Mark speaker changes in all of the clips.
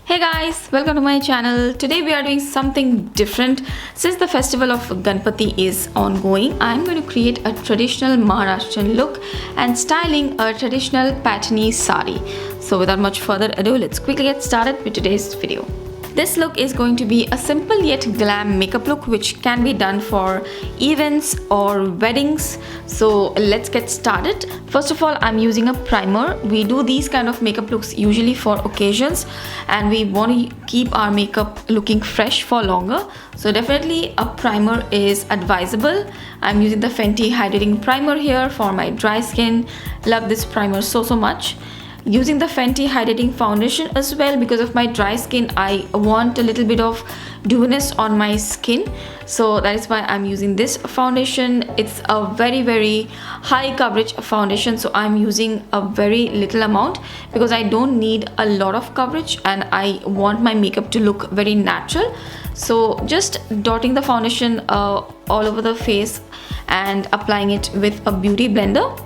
Speaker 1: Hey guys, welcome to my channel. Today we are doing something different. Since the festival of Ganpati is ongoing, I'm going to create a traditional Maharashtrian look and styling a traditional Patni sari. So without much further ado, let's quickly get started with today's video. This look is going to be a simple yet glam makeup look which can be done for events or weddings. So let's get started. First of all, I'm using a primer. We do these kind of makeup looks usually for occasions and we want to keep our makeup looking fresh for longer. So definitely a primer is advisable. I'm using the Fenty Hydrating Primer here for my dry skin. Love this primer so much. Using the Fenty Hydrating Foundation as well because of my dry skin. I want a little bit of dewiness on my skin, so that is why I'm using this foundation. It's a very high coverage foundation, so I'm using a very little amount because I don't need a lot of coverage and I want my makeup to look very natural. So just dotting the foundation all over the face and applying it with a beauty blender,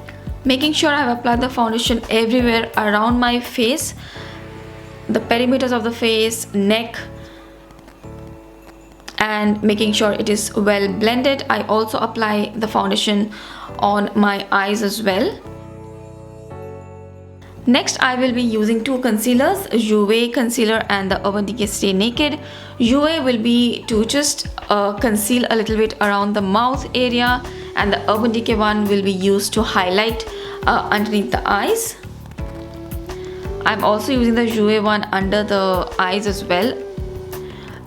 Speaker 1: making sure I've applied the foundation everywhere around my face, the perimeters of the face, neck, and making sure it is well blended. I also apply the foundation on my eyes as well. Next, I will be using two concealers, Jouer Concealer and the Urban Decay Stay Naked. Jouer will be to just conceal a little bit around the mouth area, and the Urban Decay one will be used to highlight underneath the eyes. I'm also using the Jouer one under the eyes as well.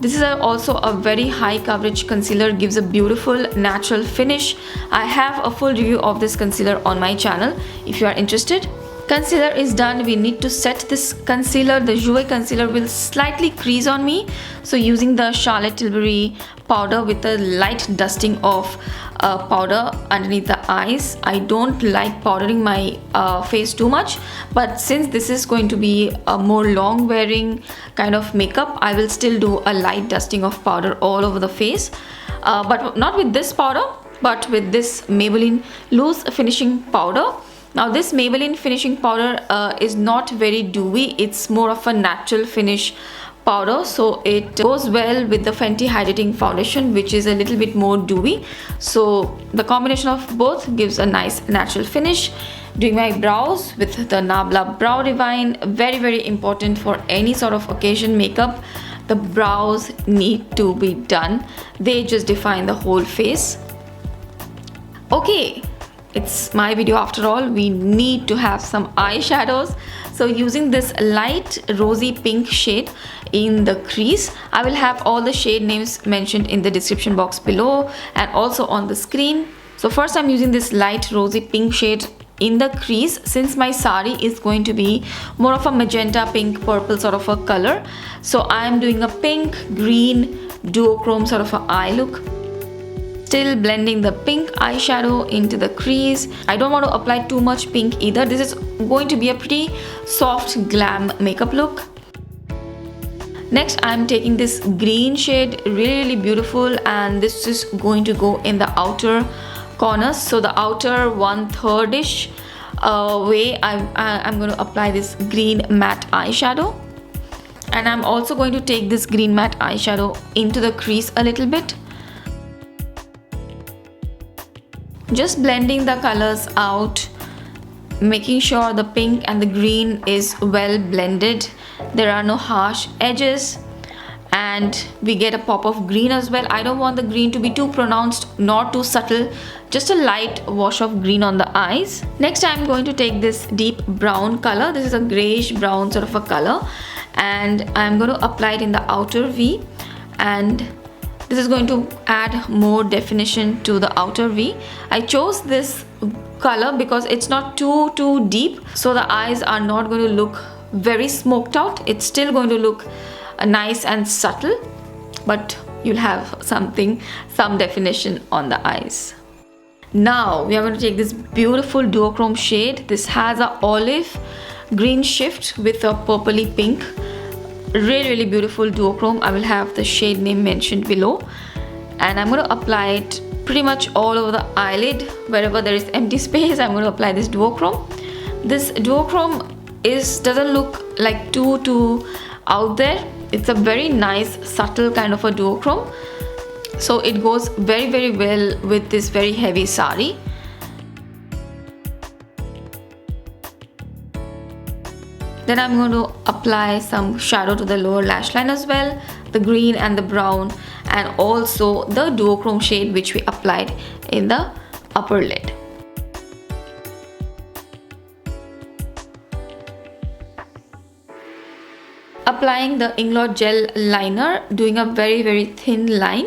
Speaker 1: This is also a very high coverage concealer, gives a beautiful natural finish. I have a full review of this concealer on my channel if you are interested. Concealer is done. We need to set this concealer. The Jouer concealer will slightly crease on me, so using the Charlotte Tilbury powder with a light dusting of powder underneath the eyes. I don't like powdering my face too much, but since this is going to be a more long wearing kind of makeup, I will still do a light dusting of powder all over the face, but not with this powder, but with this Maybelline loose finishing powder. Now this Maybelline finishing powder is not very dewy, it's more of a natural finish powder, so it goes well with the Fenty Hydrating Foundation, which is a little bit more dewy. So the combination of both gives a nice natural finish. Doing my brows with the Nabla Brow Divine, very important for any sort of occasion makeup. The brows need to be done, they just define the whole face. Okay, it's my video after all. We need to have some eyeshadows. So using this light rosy pink shade in the crease, I will have all the shade names mentioned in the description box below and also on the screen. So first I'm using this light rosy pink shade in the crease, since my sari is going to be more of a magenta pink purple sort of a color. So I'm doing a pink green duochrome sort of an eye look. Still blending the pink eyeshadow into the crease. I don't want to apply too much pink either. This is going to be a pretty soft glam makeup look. Next, I'm taking this green shade, really beautiful, and this is going to go in the outer corners. So the outer 1/3ish way, I'm going to apply this green matte eyeshadow. And I'm also going to take this green matte eyeshadow into the crease a little bit. Just blending the colors out, making sure the pink and the green is well blended. There are no harsh edges and we get a pop of green as well. I don't want the green to be too pronounced nor too subtle, just a light wash of green on the eyes. Next, I'm going to take this deep brown color. This is a grayish brown sort of a color, and I'm going to apply it in the outer V, and this is going to add more definition to the outer V. I chose this color because it's not too deep, so the eyes are not going to look very smoked out. It's still going to look nice and subtle, but you'll have some definition on the eyes. Now we are going to take this beautiful duochrome shade. This has a olive green shift with a purpley pink. Really beautiful duochrome. I will have the shade name mentioned below, and I'm going to apply it pretty much all over the eyelid. Wherever there is empty space, I'm going to apply this duochrome. This duochrome doesn't look like too out there. It's a very nice subtle kind of a duochrome, so it goes very well with this very heavy sari. Then I'm going to apply some shadow to the lower lash line as well, the green and the brown, and also the duochrome shade which we applied in the upper lid. Applying the Inglot gel liner, doing a very thin line.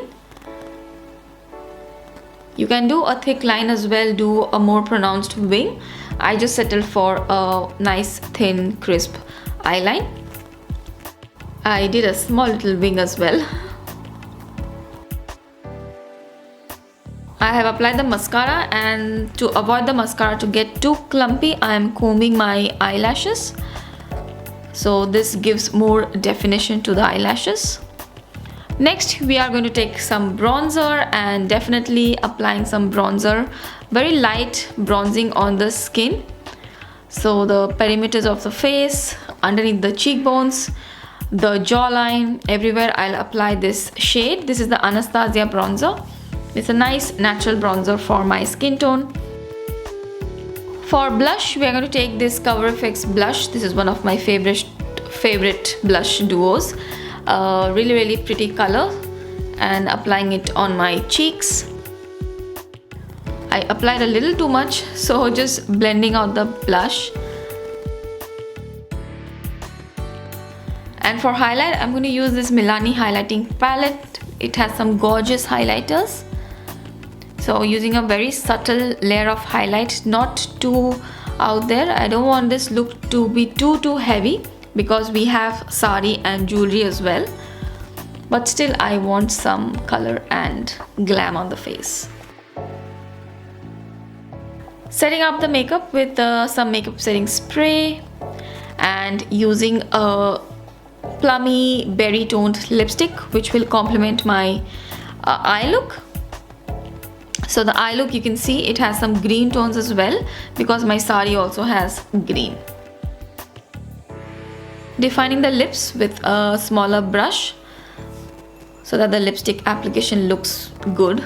Speaker 1: You can do a thick line as well, do a more pronounced wing. I just settled for a nice thin crisp eyeline. I did a small little wing as well. I have applied the mascara, and to avoid the mascara to get too clumpy, I am combing my eyelashes. So this gives more definition to the eyelashes. Next, we are going to take some bronzer and definitely applying some bronzer, very light bronzing on the skin. So the perimeters of the face, underneath the cheekbones, the jawline, everywhere I'll apply this shade. This is the Anastasia bronzer. It's a nice natural bronzer for my skin tone. For blush, we are going to take this Cover FX blush. This is one of my favorite blush duos. Really pretty color, and applying it on my cheeks. I applied a little too much, so just blending out the blush. And for highlight, I'm going to use this Milani highlighting palette. It has some gorgeous highlighters. So using a very subtle layer of highlight, not too out there. I don't want this look to be too heavy, because we have sari and jewelry as well, but still I want some color and glam on the face. Setting up the makeup with some makeup setting spray and using a plummy berry toned lipstick which will complement my eye look. So the eye look, you can see it has some green tones as well, because my sari also has green. Defining the lips with a smaller brush so that the lipstick application looks good.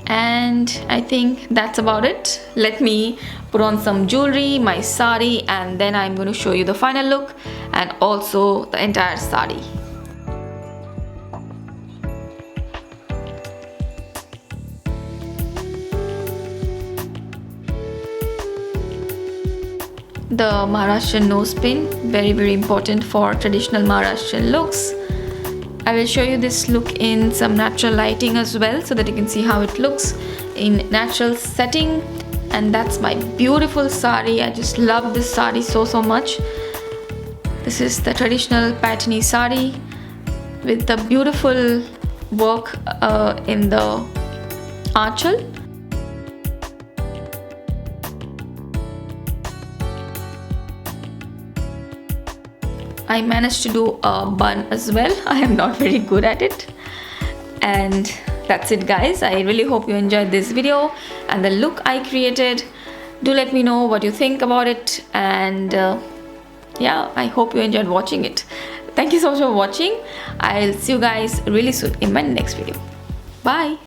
Speaker 1: And I think that's about it. Let me put on some jewelry, my sari, and then I'm going to show you the final look and also the entire sari. The Maharashtrian nose pin, very important for traditional Maharashtrian looks. I will show you this look in some natural lighting as well, so that you can see how it looks in natural setting. And that's my beautiful sari. I just love this sari so much. This is the traditional Patni sari with the beautiful work in the aanchal. I managed to do a bun as well. I am not very good at it. And that's it, guys. I really hope you enjoyed this video and the look I created. Do let me know what you think about it, and yeah, I hope you enjoyed watching it. Thank you so much for watching. I'll see you guys really soon in my next video. Bye.